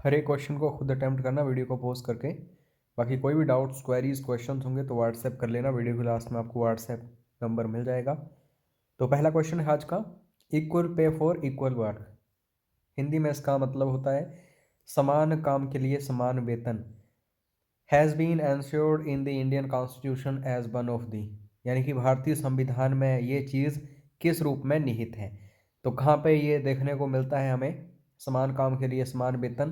हर एक क्वेश्चन को खुद अटैम्प्ट करना वीडियो को पॉज करके। बाकी कोई भी डाउट्स क्वेरीज क्वेश्चन होंगे तो व्हाट्सएप कर लेना, वीडियो के लास्ट में आपको व्हाट्सएप नंबर मिल जाएगा। तो पहला क्वेश्चन है आज का, equal pay for equal work. Hindi में इसका मतलब होता है समान काम के लिए समान वेतन। Has been ensured in the Indian constitution as one of the, यानी कि भारतीय संविधान में ये चीज़ किस रूप में निहित है। तो कहाँ पे ये देखने को मिलता है हमें, समान काम के लिए समान वेतन।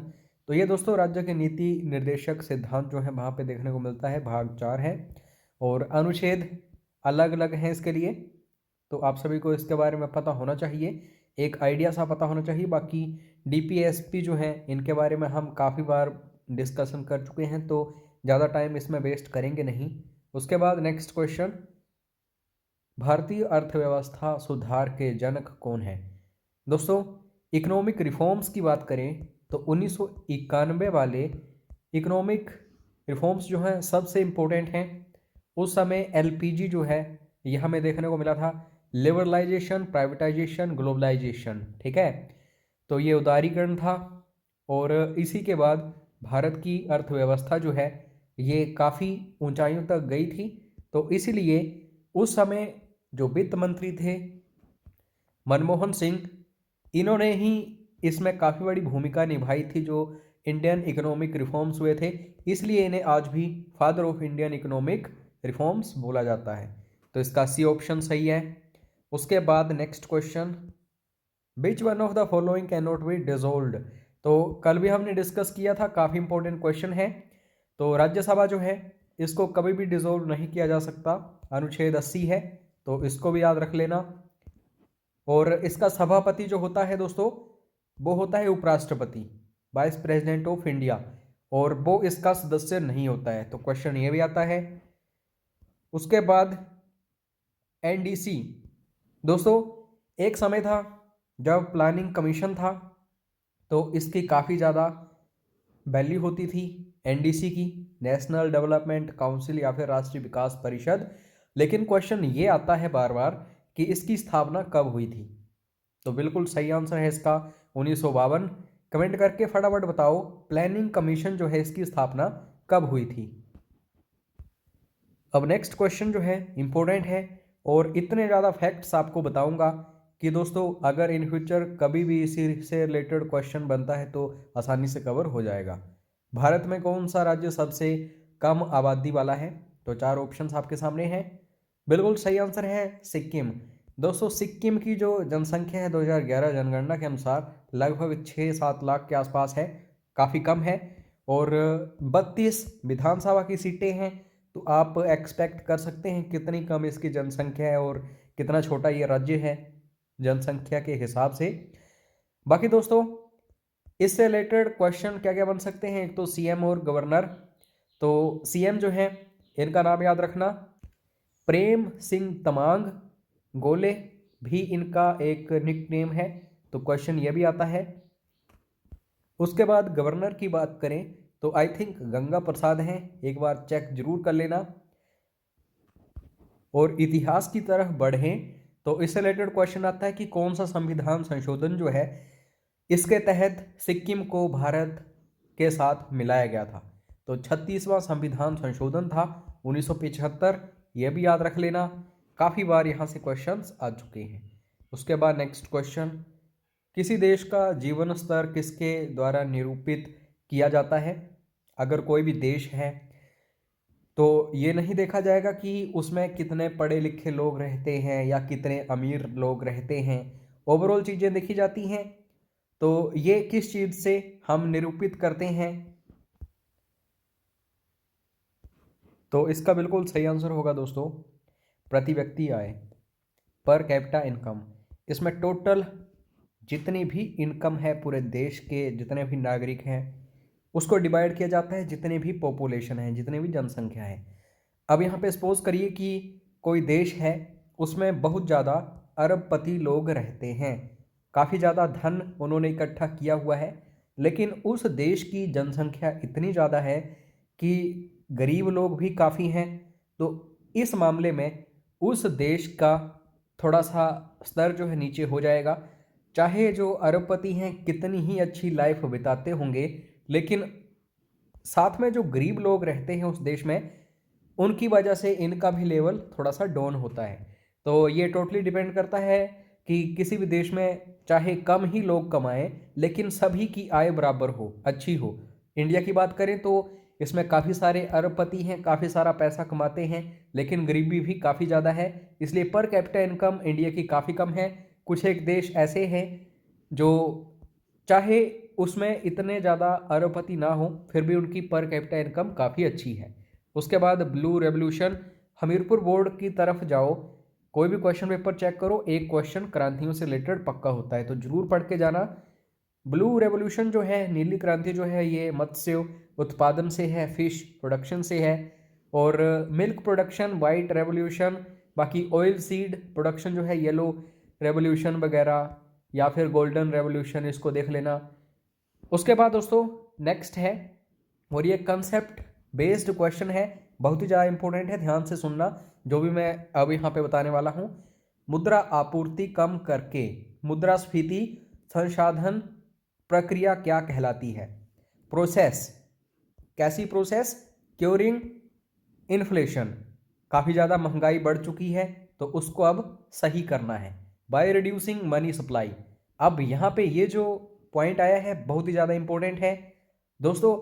तो ये दोस्तों राज्य के नीति निर्देशक सिद्धांत जो है वहाँ पे देखने को मिलता है, भाग 4 है। और अनुच्छेद अलग अलग हैं इसके लिए, तो आप सभी को इसके बारे में पता होना चाहिए, एक आइडिया सा पता होना चाहिए। बाकी डीपीएसपी जो है इनके बारे में हम काफ़ी बार डिस्कशन कर चुके हैं, तो ज़्यादा टाइम इसमें वेस्ट करेंगे नहीं। उसके बाद नेक्स्ट क्वेश्चन, भारतीय अर्थव्यवस्था सुधार के जनक कौन है। दोस्तों इकोनॉमिक रिफॉर्म्स की बात करें तो 1991 वाले इकोनॉमिक रिफॉर्म्स जो हैं सबसे इम्पोर्टेंट हैं। उस समय एलपीजी जो है ये हमें देखने को मिला था, लिबरलाइजेशन, प्राइवेटाइजेशन, ग्लोबलाइजेशन, ठीक है। तो ये उदारीकरण था और इसी के बाद भारत की अर्थव्यवस्था जो है ये काफ़ी ऊंचाइयों तक गई थी। तो इसीलिए उस समय जो वित्त मंत्री थे मनमोहन सिंह, इन्होंने ही इसमें काफ़ी बड़ी भूमिका निभाई थी जो इंडियन इकोनॉमिक रिफॉर्म्स हुए थे, इसलिए इन्हें आज भी father of Indian economic reforms बोला जाता है। तो इसका सी ऑप्शन सही है। उसके बाद next question, which one of the following can not be dissolved. तो कल भी हमने डिस्कस किया था, काफ़ी इंपॉर्टेंट क्वेश्चन है। तो राज्यसभा जो है इसको कभी भी डिसॉल्व नहीं किया जा सकता, अनुच्छेद 80 है, तो इसको भी याद रख लेना। और इसका सभापति जो होता है दोस्तों वो होता है उपराष्ट्रपति, वाइस प्रेसिडेंट ऑफ इंडिया, और वो इसका सदस्य नहीं होता है। तो क्वेश्चन ये भी आता है। उसके बाद एनडीसी, दोस्तों एक समय था जब प्लानिंग कमीशन था तो इसकी काफ़ी ज़्यादा वैल्यू होती थी एनडीसी की, नेशनल डेवलपमेंट काउंसिल या फिर राष्ट्रीय विकास परिषद। लेकिन क्वेश्चन ये आता है बार बार कि इसकी स्थापना कब हुई थी। तो बिल्कुल सही आंसर है इसका 1952। कमेंट करके फटाफट बताओ प्लानिंग कमीशन जो है इसकी स्थापना कब हुई थी। अब नेक्स्ट क्वेश्चन जो है इंपॉर्टेंट है और इतने ज़्यादा फैक्ट्स आपको बताऊंगा कि दोस्तों अगर इन फ्यूचर कभी भी इसी से रिलेटेड क्वेश्चन बनता है तो आसानी से कवर हो जाएगा। भारत में कौन सा राज्य सबसे कम आबादी वाला है। तो 4 ऑप्शंस आपके सामने हैं। बिल्कुल सही आंसर है सिक्किम। दोस्तों सिक्किम की जो जनसंख्या है 2011 जनगणना के अनुसार लगभग 6-7 लाख के आसपास है, काफ़ी कम है। और 32 विधानसभा की सीटें हैं, तो आप एक्सपेक्ट कर सकते हैं कितनी कम इसकी जनसंख्या है और कितना छोटा ये राज्य है जनसंख्या के हिसाब से। बाकी दोस्तों इससे रिलेटेड क्वेश्चन क्या क्या बन सकते हैं, एक तो सीएम और गवर्नर। तो सीएम जो है इनका नाम याद रखना, प्रेम सिंह तमांग गोले भी इनका एक निकनेम है, तो क्वेश्चन ये भी आता है। उसके बाद गवर्नर की बात करें तो आई थिंक गंगा प्रसाद हैं, एक बार चेक जरूर कर लेना। और इतिहास की तरफ बढ़ें तो इससे रिलेटेड क्वेश्चन आता है कि कौन सा संविधान संशोधन जो है इसके तहत सिक्किम को भारत के साथ मिलाया गया था। तो 36वां संविधान संशोधन था 1975, यह भी याद रख लेना, काफ़ी बार यहाँ से क्वेश्चंस आ चुके हैं। उसके बाद नेक्स्ट क्वेश्चन, किसी देश का जीवन स्तर किसके द्वारा निरूपित किया जाता है। अगर कोई भी देश है तो ये नहीं देखा जाएगा कि उसमें कितने पढ़े लिखे लोग रहते हैं या कितने अमीर लोग रहते हैं, ओवरऑल चीज़ें देखी जाती हैं। तो ये किस चीज़ से हम निरूपित करते हैं, तो इसका बिल्कुल सही आंसर होगा दोस्तों प्रति व्यक्ति आय, पर कैपिटा इनकम। इसमें टोटल जितनी भी इनकम है पूरे देश के जितने भी नागरिक हैं उसको डिवाइड किया जाता है जितने भी पॉपुलेशन है, जितनी भी जनसंख्या है। अब यहाँ पे सपोज करिए कि कोई देश है उसमें बहुत ज़्यादा अरबपति लोग रहते हैं, काफ़ी ज़्यादा धन उन्होंने इकट्ठा किया हुआ है, लेकिन उस देश की जनसंख्या इतनी ज़्यादा है कि गरीब लोग भी काफ़ी हैं। तो इस मामले में उस देश का थोड़ा सा स्तर जो है नीचे हो जाएगा, चाहे जो अरबपति हैं कितनी ही अच्छी लाइफ बिताते होंगे, लेकिन साथ में जो गरीब लोग रहते हैं उस देश में, उनकी वजह से इनका भी लेवल थोड़ा सा डाउन होता है। तो ये टोटली डिपेंड करता है कि किसी भी देश में चाहे कम ही लोग कमाएं, लेकिन सभी की आय बराबर हो, अच्छी हो। इंडिया की बात करें तो इसमें काफ़ी सारे अरबपति हैं, काफ़ी सारा पैसा कमाते हैं, लेकिन गरीबी भी काफ़ी ज़्यादा है। इसलिए पर कैपिटा इनकम इंडिया की काफ़ी कम है। कुछ एक देश ऐसे हैं जो चाहे उसमें इतने ज़्यादा अरबपति ना हो, फिर भी उनकी पर कैपिटा इनकम काफ़ी अच्छी है। उसके बाद ब्लू रेवोल्यूशन, हमीरपुर बोर्ड की तरफ जाओ, कोई भी क्वेश्चन पेपर चेक करो, एक क्वेश्चन क्रांतियों से रिलेटेड पक्का होता है, तो जरूर पढ़ के जाना। ब्लू रेवोल्यूशन जो है, नीली क्रांति जो है, ये मत्स्य उत्पादन से है, फिश प्रोडक्शन से है। और मिल्क प्रोडक्शन वाइट रेवोल्यूशन, बाकी ऑयल सीड प्रोडक्शन जो है येलो रेवोल्यूशन वगैरह, या फिर गोल्डन रेवोल्यूशन, इसको देख लेना। उसके बाद दोस्तों नेक्स्ट है, और ये कंसेप्ट बेस्ड क्वेश्चन है, बहुत ही ज़्यादा इंपॉर्टेंट है, ध्यान से सुनना जो भी मैं अब यहाँ पे बताने वाला हूँ। मुद्रा आपूर्ति कम करके मुद्रास्फीति संसाधन प्रक्रिया क्या कहलाती है? प्रोसेस, कैसी प्रोसेस? क्योरिंग इन्फ्लेशन, काफ़ी ज़्यादा महंगाई बढ़ चुकी है तो उसको अब सही करना है। By reducing money supply. अब यहाँ पे ये जो पॉइंट आया है बहुत ही ज़्यादा इंपॉर्टेंट है दोस्तों।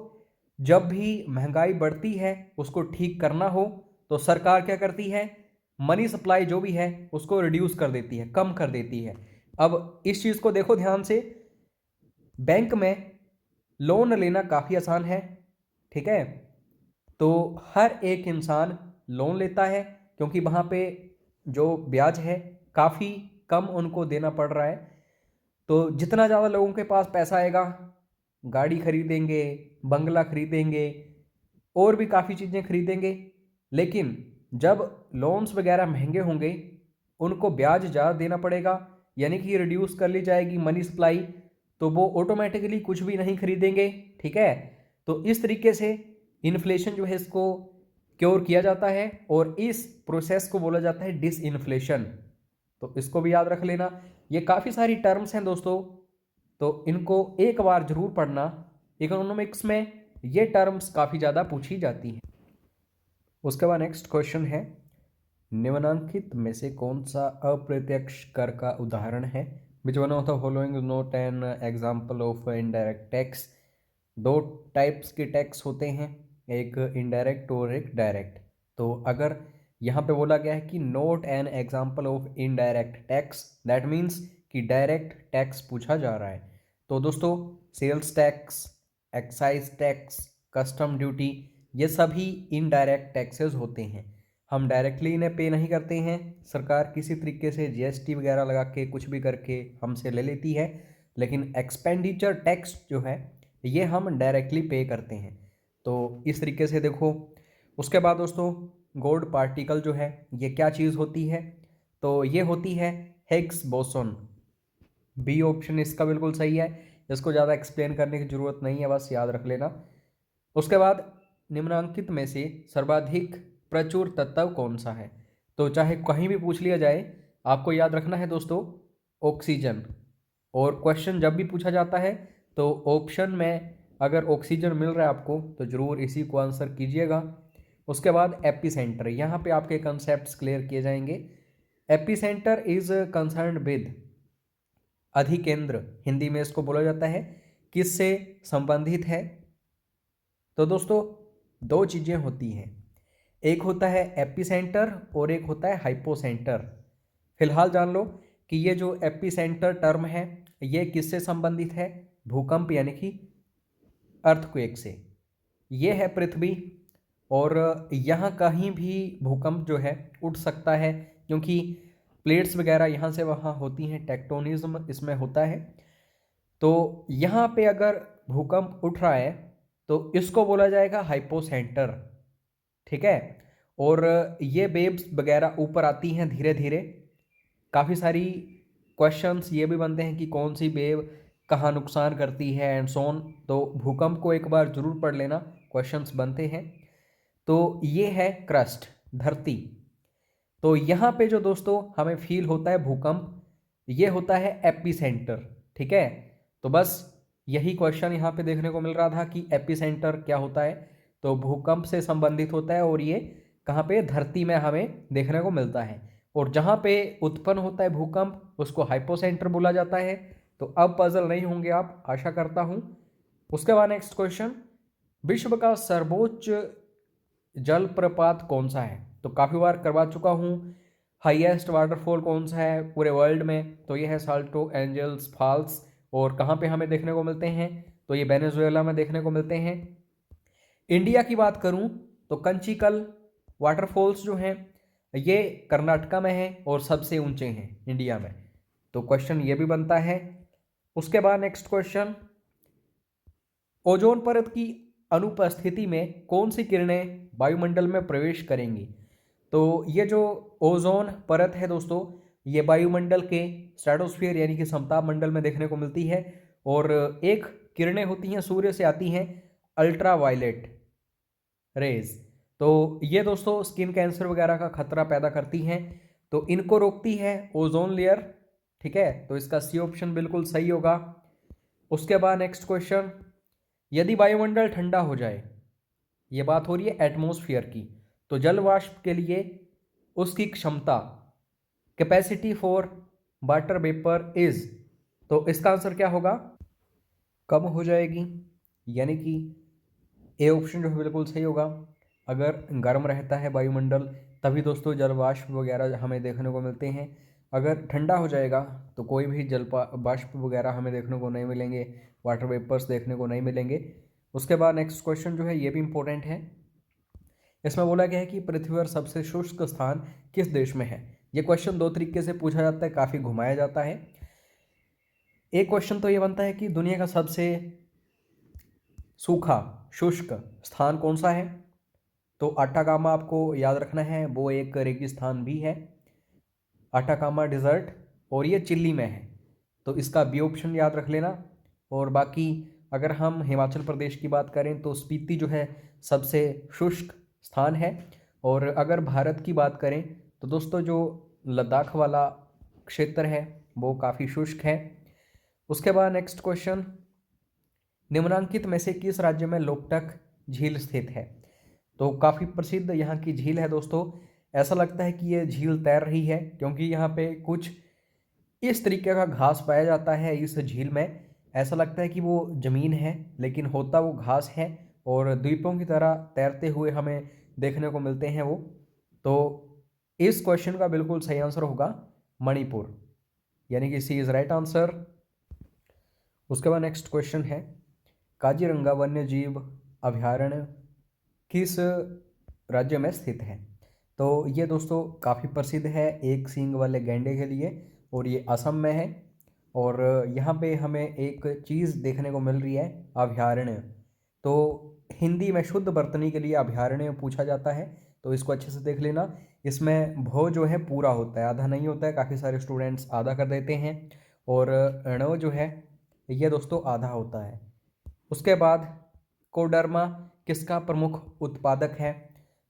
जब भी महंगाई बढ़ती है उसको ठीक करना हो तो सरकार क्या करती है? मनी सप्लाई जो भी है उसको रिड्यूस कर देती है, कम कर देती है। अब इस चीज़ को देखो ध्यान से, बैंक में लोन लेना काफ़ी आसान है, ठीक है? तो हर एक इंसान लोन लेता है क्योंकि वहाँ पे जो ब्याज है काफ़ी कम उनको देना पड़ रहा है। तो जितना ज़्यादा लोगों के पास पैसा आएगा, गाड़ी खरीदेंगे, बंगला खरीदेंगे, और भी काफ़ी चीज़ें खरीदेंगे। लेकिन जब लोन्स वगैरह महंगे होंगे, उनको ब्याज ज़्यादा देना पड़ेगा, यानी कि रिड्यूस कर ली जाएगी मनी सप्लाई, तो वो ऑटोमेटिकली कुछ भी नहीं खरीदेंगे, ठीक है? तो इस तरीके से इन्फ्लेशन जो है इसको क्योर किया जाता है, और इस प्रोसेस को बोला जाता है डिसइन्फ्लेशन। तो इसको भी याद रख लेना। ये काफ़ी सारी टर्म्स हैं दोस्तों, तो इनको एक बार जरूर पढ़ना। इकोनॉमिक्स में ये टर्म्स काफ़ी ज़्यादा पूछी जाती हैं। उसके बाद नेक्स्ट क्वेश्चन है, निम्नलिखित में से कौन सा अप्रत्यक्ष कर का उदाहरण है? Which one of the following is not an example of indirect tax? दो टाइप्स के टैक्स होते हैं, एक इनडायरेक्ट और एक डायरेक्ट। तो अगर यहाँ पे बोला गया है कि not an example of indirect tax, that means कि डायरेक्ट टैक्स पूछा जा रहा है। तो दोस्तों sales tax, excise tax, custom duty, ये सभी इनडायरेक्ट टैक्सेस होते हैं। हम डायरेक्टली इन्हें पे नहीं करते हैं, सरकार किसी तरीके से जीएसटी वगैरह लगा के कुछ भी करके हमसे ले लेती है। लेकिन एक्सपेंडिचर टैक्स जो है ये हम डायरेक्टली पे करते हैं। तो इस तरीके से देखो। उसके बाद दोस्तों गोल्ड पार्टिकल जो है ये क्या चीज़ होती है? तो ये होती है हिग्स बोसोन। बी ऑप्शन इसका बिल्कुल सही है, इसको ज़्यादा एक्सप्लेन करने की ज़रूरत नहीं है, बस याद रख लेना। उसके बाद निम्नांकित में से सर्वाधिक प्रचुर तत्व कौन सा है? तो चाहे कहीं भी पूछ लिया जाए, आपको याद रखना है दोस्तों ऑक्सीजन। और क्वेश्चन जब भी पूछा जाता है तो ऑप्शन में अगर ऑक्सीजन मिल रहा है आपको तो ज़रूर इसी को आंसर कीजिएगा। उसके बाद एपी सेंटर, यहाँ पे आपके कंसेप्ट क्लियर किए जाएंगे। Epicentre is concern with, अधिकेंद्र हिंदी में इसको बोला जाता है, किससे संबंधित है? तो दोस्तों दो चीज़ें होती हैं, एक होता है एपी सेंटर और एक होता है हाइपोसेंटर। फिलहाल जान लो कि ये जो एपी सेंटर टर्म है ये किससे संबंधित है? भूकंप यानी कि अर्थक्वेक से। ये है पृथ्वी, और यहाँ कहीं भी भूकंप जो है उठ सकता है क्योंकि प्लेट्स वगैरह यहाँ से वहाँ होती हैं, टेक्टोनिज्म इसमें होता है। तो यहाँ पे अगर भूकंप उठ रहा है तो इसको बोला जाएगा हाइपोसेंटर, ठीक है? और ये वेव्स वगैरह ऊपर आती हैं धीरे धीरे। काफ़ी सारी क्वेश्चंस ये भी बनते हैं कि कौन सी वेव कहाँ नुकसान करती है एंड सोन। तो भूकंप को एक बार जरूर पढ़ लेना, क्वेश्चंस बनते हैं। तो ये है क्रस्ट, धरती। तो यहाँ पे जो दोस्तों हमें फील होता है भूकंप, ये होता है एपी सेंटर, ठीक है? तो बस यही क्वेश्चन यहाँ पे देखने को मिल रहा था कि एपिसेंटर क्या होता है, तो भूकंप से संबंधित होता है और ये कहाँ पे, धरती में हमें देखने को मिलता है। और जहाँ पे उत्पन्न होता है भूकंप उसको हाइपोसेंटर बोला जाता है। तो अब पजल नहीं होंगे आप, आशा करता हूँ। उसके बाद नेक्स्ट क्वेश्चन, विश्व का सर्वोच्च जलप्रपात कौन सा है? तो काफ़ी बार करवा चुका हूँ। हाईएस्ट वाटरफॉल कौन सा है पूरे वर्ल्ड में? तो ये है साल्टो एंजल्स फॉल्स। और कहाँ पे हमें देखने को मिलते हैं? तो ये वेनेजुएला में देखने को मिलते हैं। इंडिया की बात करूँ तो कंचिकल वाटरफॉल्स जो हैं ये कर्नाटका में है और सबसे ऊंचे हैं इंडिया में। तो क्वेश्चन ये भी बनता है। उसके बाद नेक्स्ट क्वेश्चन, ओजोन परत की अनुपस्थिति में कौन सी किरणें वायुमंडल में प्रवेश करेंगी? तो ये जो ओजोन परत है दोस्तों, ये वायुमंडल के स्ट्रेटोस्फीयर यानी कि समताप मंडल में देखने को मिलती है। और एक किरणें होती हैं सूर्य से आती हैं, अल्ट्रा वायलेट रेज। तो ये दोस्तों स्किन कैंसर वगैरह का खतरा पैदा करती हैं, तो इनको रोकती है ओजोन लेयर। ठीक है, तो इसका सी ऑप्शन बिल्कुल सही होगा। उसके बाद नेक्स्ट क्वेश्चन, यदि वायुमंडल ठंडा हो जाए, ये बात हो रही है एटमॉस्फेयर की, तो जल वाष्प के लिए उसकी क्षमता, capacity for water vapour is, तो इसका आंसर क्या होगा? कम हो जाएगी। यानी कि ए ऑप्शन जो है बिल्कुल सही होगा। अगर गर्म रहता है वायुमंडल तभी दोस्तों जल वाष्प वगैरह हमें देखने को मिलते हैं। अगर ठंडा हो जाएगा तो कोई भी जल वाष्प वगैरह हमें देखने को नहीं मिलेंगे, वाटर वेपर्स देखने को नहीं मिलेंगे। उसके बाद नेक्स्ट क्वेश्चन जो है ये भी इम्पोर्टेंट है। इसमें बोला गया है कि पृथ्वी पर सबसे शुष्क स्थान किस देश में है? ये क्वेश्चन दो तरीके से पूछा जाता है, काफ़ी घुमाया जाता है। एक क्वेश्चन तो ये बनता है कि दुनिया का सबसे सूखा शुष्क स्थान कौन सा है? तो अटाकामा आपको याद रखना है, वो एक रेगिस्तान भी है, अटाकामा डिजर्ट, और ये चिल्ली में है। तो इसका बी ऑप्शन याद रख लेना। और बाकी अगर हम हिमाचल प्रदेश की बात करें तो स्पीति जो है सबसे शुष्क स्थान है। और अगर भारत की बात करें तो दोस्तों जो लद्दाख वाला क्षेत्र है वो काफ़ी शुष्क है। उसके बाद नेक्स्ट क्वेश्चन, निम्नलिखित में से किस राज्य में लोकटक झील स्थित है? तो काफ़ी प्रसिद्ध यहाँ की झील है दोस्तों। ऐसा लगता है कि ये झील तैर रही है क्योंकि यहाँ पे कुछ इस तरीके का घास पाया जाता है इस झील में। ऐसा लगता है कि वो ज़मीन है लेकिन होता वो घास है, और द्वीपों की तरह तैरते हुए हमें देखने को मिलते हैं वो। तो इस क्वेश्चन का बिल्कुल सही आंसर होगा मणिपुर, यानी कि सी इज़ राइट आंसर। उसके बाद नेक्स्ट क्वेश्चन है, काजीरंगा वन्य जीव अभयारण्य किस राज्य में स्थित है? तो ये दोस्तों काफ़ी प्रसिद्ध है एक सींग वाले गैंडे के लिए, और ये असम में है। और यहाँ पे हमें एक चीज़ देखने को मिल रही है, अभयारण्य। तो हिंदी में शुद्ध बर्तनी के लिए अभयारण्य पूछा जाता है, तो इसको अच्छे से देख लेना। इसमें भो जो है पूरा होता है, आधा नहीं होता है, काफ़ी सारे स्टूडेंट्स आधा कर देते हैं। और ण जो है ये दोस्तों आधा होता है। उसके बाद कोडर्मा किसका प्रमुख उत्पादक है?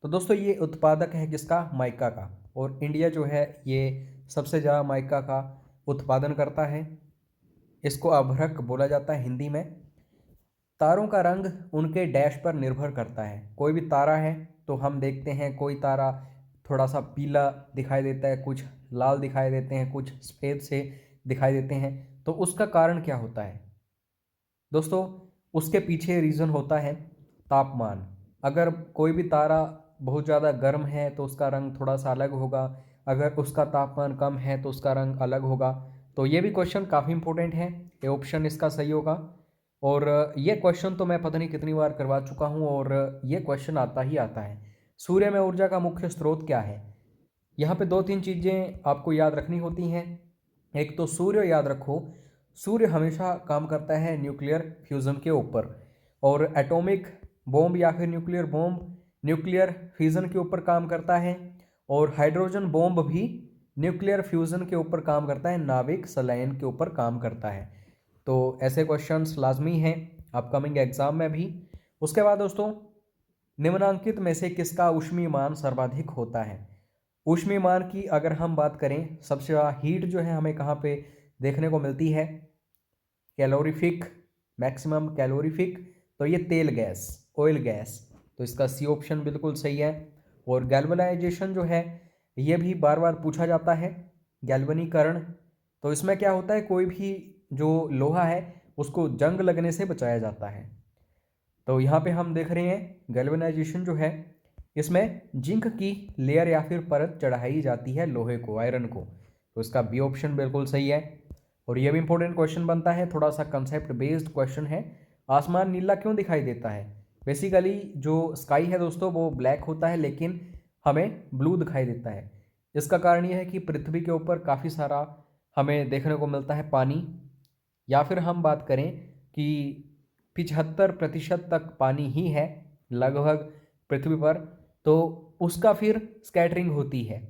तो दोस्तों ये उत्पादक है किसका? माइका का। और इंडिया जो है ये सबसे ज़्यादा माइका का उत्पादन करता है। इसको अभ्रक बोला जाता है हिंदी में। तारों का रंग उनके डैश पर निर्भर करता है। कोई भी तारा है तो हम देखते हैं कोई तारा थोड़ा सा पीला दिखाई देता है, कुछ लाल दिखाई देते हैं, कुछ सफ़ेद से दिखाई देते हैं। तो उसका कारण क्या होता है दोस्तों? उसके पीछे रीज़न होता है तापमान। अगर कोई भी तारा बहुत ज़्यादा गर्म है तो उसका रंग थोड़ा सा अलग होगा, अगर उसका तापमान कम है तो उसका रंग अलग होगा। तो ये भी क्वेश्चन काफ़ी इंपॉर्टेंट है, ये ऑप्शन इसका सही होगा। और ये क्वेश्चन तो मैं पता नहीं कितनी बार करवा चुका हूँ, और ये क्वेश्चन आता ही आता है। सूर्य में ऊर्जा का मुख्य स्रोत क्या है? यहाँ पे दो तीन चीज़ें आपको याद रखनी होती हैं। एक तो सूर्य याद रखो, सूर्य हमेशा काम करता है न्यूक्लियर फ्यूज़न के ऊपर, और एटॉमिक बॉम्ब या फिर न्यूक्लियर बॉम्ब न्यूक्लियर फ्यूज़न के ऊपर काम करता है। और हाइड्रोजन बॉम्ब भी न्यूक्लियर फ्यूज़न के ऊपर काम करता है, नाविक सलायन के ऊपर काम करता है। तो ऐसे क्वेश्चंस लाजमी हैं अपकमिंग एग्जाम में भी। उसके बाद दोस्तों, निम्नांकित में से किसका ऊष्मीयमान सर्वाधिक होता है? ऊष्मीयमान की अगर हम बात करें, सबसे ज़्यादा हीट जो है हमें कहाँ पे देखने को मिलती है? कैलोरीफिक मैक्सिमम कैलोरीफिक, तो ये तेल गैस, ऑयल गैस, तो इसका सी ऑप्शन बिल्कुल सही है। और गैल्वनाइजेशन जो है ये भी बार बार पूछा जाता है, गैल्वनीकरण, तो इसमें क्या होता है, कोई भी जो लोहा है उसको जंग लगने से बचाया जाता है। तो यहाँ पे हम देख रहे हैं गैल्वनाइजेशन जो है इसमें जिंक की लेयर या फिर परत चढ़ाई जाती है लोहे को, आयरन को, तो इसका बी ऑप्शन बिल्कुल सही है। और ये भी इंपॉर्टेंट क्वेश्चन बनता है, थोड़ा सा कंसेप्ट बेस्ड क्वेश्चन है। आसमान नीला क्यों दिखाई देता है? बेसिकली जो स्काई है दोस्तों वो ब्लैक होता है लेकिन हमें ब्लू दिखाई देता है। इसका कारण यह है कि पृथ्वी के ऊपर काफ़ी सारा हमें देखने को मिलता है पानी, या फिर हम बात करें कि 75% तक पानी ही है लगभग पृथ्वी पर, तो उसका फिर स्कैटरिंग होती है।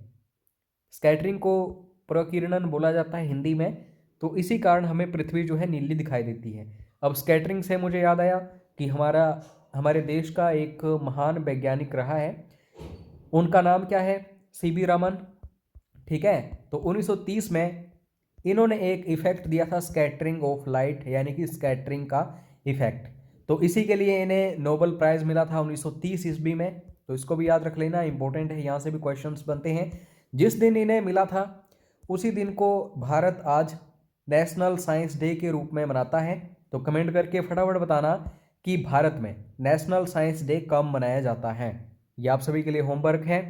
स्कैटरिंग को प्रकीर्णन बोला जाता है हिंदी में, तो इसी कारण हमें पृथ्वी जो है नीली दिखाई देती है। अब स्कैटरिंग से मुझे याद आया कि हमारे देश का एक महान वैज्ञानिक रहा है, उनका नाम क्या है? सीवी रमन, ठीक है। तो 1930 में इन्होंने एक इफेक्ट दिया था स्कैटरिंग ऑफ लाइट, यानी कि स्कैटरिंग का इफेक्ट, तो इसी के लिए इन्हें नोबेल प्राइज मिला था 1930 ईस्वी में। तो इसको भी याद रख लेना, इंपॉर्टेंट है, यहाँ से भी क्वेश्चंस बनते हैं। जिस दिन इन्हें मिला था उसी दिन को भारत आज नेशनल साइंस डे के रूप में मनाता है। तो कमेंट करके फटाफट बताना कि भारत में नेशनल साइंस डे कब मनाया जाता है। ये आप सभी के लिए होमवर्क है।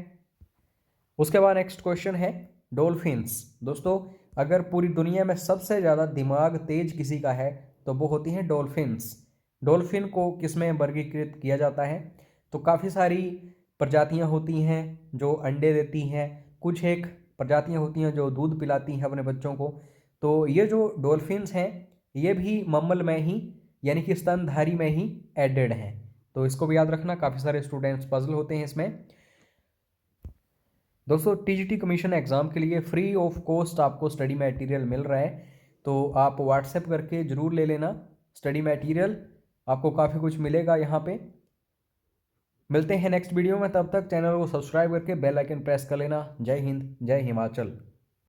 उसके बाद नेक्स्ट क्वेश्चन है डॉल्फिन्स। दोस्तों अगर पूरी दुनिया में सबसे ज़्यादा दिमाग तेज किसी का है तो वो होती हैं डॉल्फिन्स। डॉल्फिन को किसमें वर्गीकृत किया जाता है? तो काफ़ी सारी प्रजातियां होती हैं जो अंडे देती हैं, कुछ एक प्रजातियां होती हैं जो दूध पिलाती हैं अपने बच्चों को। तो ये जो डॉल्फिन्स हैं ये भी मम्मल में ही, यानी कि स्तनधारी में ही एडेड हैं। तो इसको भी याद रखना, काफ़ी सारे स्टूडेंट्स पजल होते हैं इसमें। दोस्तों टीजीटी कमीशन एग्ज़ाम के लिए फ्री ऑफ कॉस्ट आपको स्टडी मटेरियल मिल रहा है, तो आप व्हाट्सएप करके ज़रूर ले लेना स्टडी मटेरियल, आपको काफ़ी कुछ मिलेगा यहाँ पे। मिलते हैं नेक्स्ट वीडियो में, तब तक चैनल को सब्सक्राइब करके बेल आइकन प्रेस कर लेना। जय हिंद, जय हिमाचल।